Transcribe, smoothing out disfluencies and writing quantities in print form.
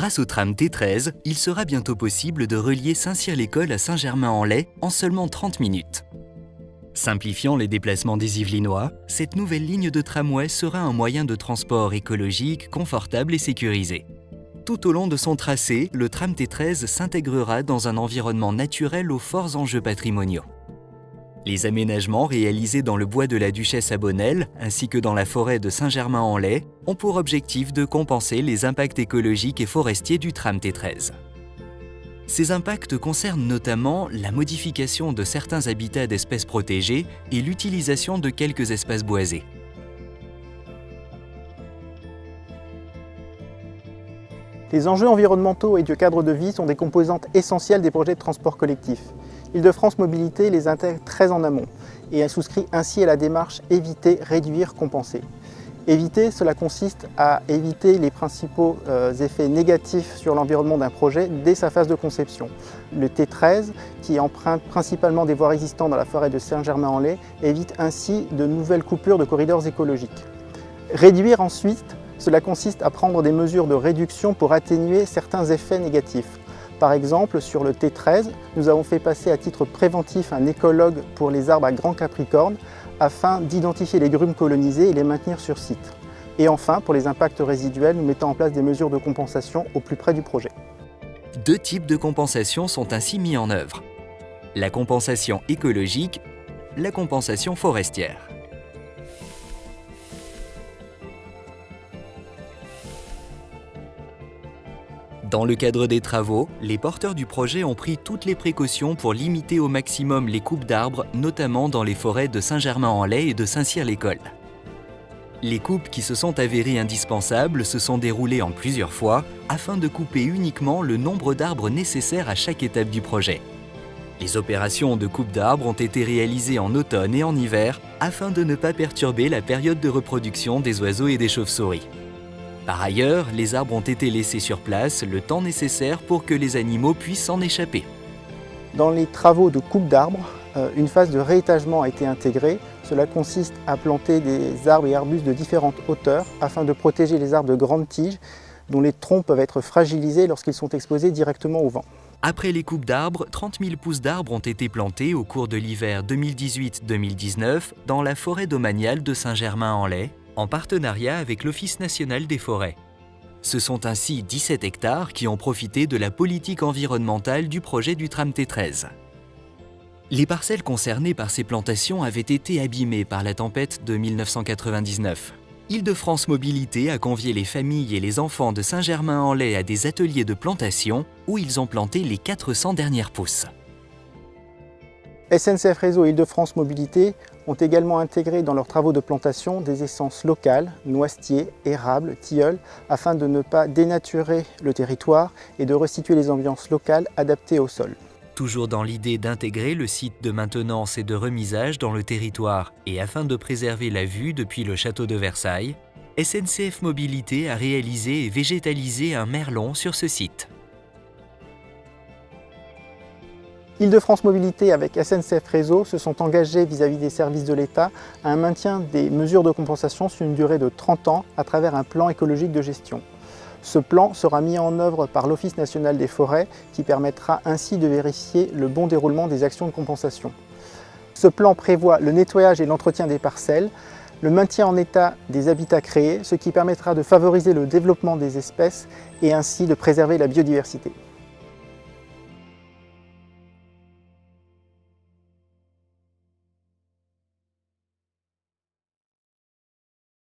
Grâce au tram T13, il sera bientôt possible de relier Saint-Cyr-l'École à Saint-Germain-en-Laye en seulement 30 minutes. Simplifiant les déplacements des Yvelinois, cette nouvelle ligne de tramway sera un moyen de transport écologique, confortable et sécurisé. Tout au long de son tracé, le tram T13 s'intégrera dans un environnement naturel aux forts enjeux patrimoniaux. Les aménagements réalisés dans le bois de la Duchesse à Bonnel, ainsi que dans la forêt de Saint-Germain-en-Laye, ont pour objectif de compenser les impacts écologiques et forestiers du tram T13. Ces impacts concernent notamment la modification de certains habitats d'espèces protégées et l'utilisation de quelques espaces boisés. Les enjeux environnementaux et de cadre de vie sont des composantes essentielles des projets de transport collectif. Île-de-France Mobilité les intègre très en amont et elle souscrit ainsi à la démarche « Éviter, réduire, compenser ». Éviter, cela consiste à éviter les principaux effets négatifs sur l'environnement d'un projet dès sa phase de conception. Le T13, qui emprunte principalement des voies existantes dans la forêt de Saint-Germain-en-Laye, évite ainsi de nouvelles coupures de corridors écologiques. Réduire ensuite, cela consiste à prendre des mesures de réduction pour atténuer certains effets négatifs. Par exemple, sur le T13, nous avons fait passer à titre préventif un écologue pour les arbres à grand capricorne afin d'identifier les grumes colonisées et les maintenir sur site. Et enfin, pour les impacts résiduels, nous mettons en place des mesures de compensation au plus près du projet. Deux types de compensation sont ainsi mis en œuvre. La compensation écologique, la compensation forestière. Dans le cadre des travaux, les porteurs du projet ont pris toutes les précautions pour limiter au maximum les coupes d'arbres, notamment dans les forêts de Saint-Germain-en-Laye et de Saint-Cyr-l'École. Les coupes qui se sont avérées indispensables se sont déroulées en plusieurs fois afin de couper uniquement le nombre d'arbres nécessaires à chaque étape du projet. Les opérations de coupe d'arbres ont été réalisées en automne et en hiver afin de ne pas perturber la période de reproduction des oiseaux et des chauves-souris. Par ailleurs, les arbres ont été laissés sur place le temps nécessaire pour que les animaux puissent s'en échapper. Dans les travaux de coupe d'arbres, une phase de réétagement a été intégrée. Cela consiste à planter des arbres et arbustes de différentes hauteurs afin de protéger les arbres de grandes tiges dont les troncs peuvent être fragilisés lorsqu'ils sont exposés directement au vent. Après les coupes d'arbres, 30 000 pousses d'arbres ont été plantées au cours de l'hiver 2018-2019 dans la forêt domaniale de Saint-Germain-en-Laye, en partenariat avec l'Office national des forêts. Ce sont ainsi 17 hectares qui ont profité de la politique environnementale du projet du tram T13. Les parcelles concernées par ces plantations avaient été abîmées par la tempête de 1999. Île-de-France Mobilité a convié les familles et les enfants de Saint-Germain-en-Laye à des ateliers de plantation où ils ont planté les 400 dernières pousses. SNCF Réseau et Île-de-France Mobilité ont également intégré dans leurs travaux de plantation des essences locales, noisetiers, érables, tilleuls, afin de ne pas dénaturer le territoire et de restituer les ambiances locales adaptées au sol. Toujours dans l'idée d'intégrer le site de maintenance et de remisage dans le territoire et afin de préserver la vue depuis le château de Versailles, SNCF Mobilité a réalisé et végétalisé un merlon sur ce site. Île-de-France Mobilité avec SNCF Réseau se sont engagés vis-à-vis des services de l'État à un maintien des mesures de compensation sur une durée de 30 ans à travers un plan écologique de gestion. Ce plan sera mis en œuvre par l'Office national des forêts qui permettra ainsi de vérifier le bon déroulement des actions de compensation. Ce plan prévoit le nettoyage et l'entretien des parcelles, le maintien en état des habitats créés, ce qui permettra de favoriser le développement des espèces et ainsi de préserver la biodiversité.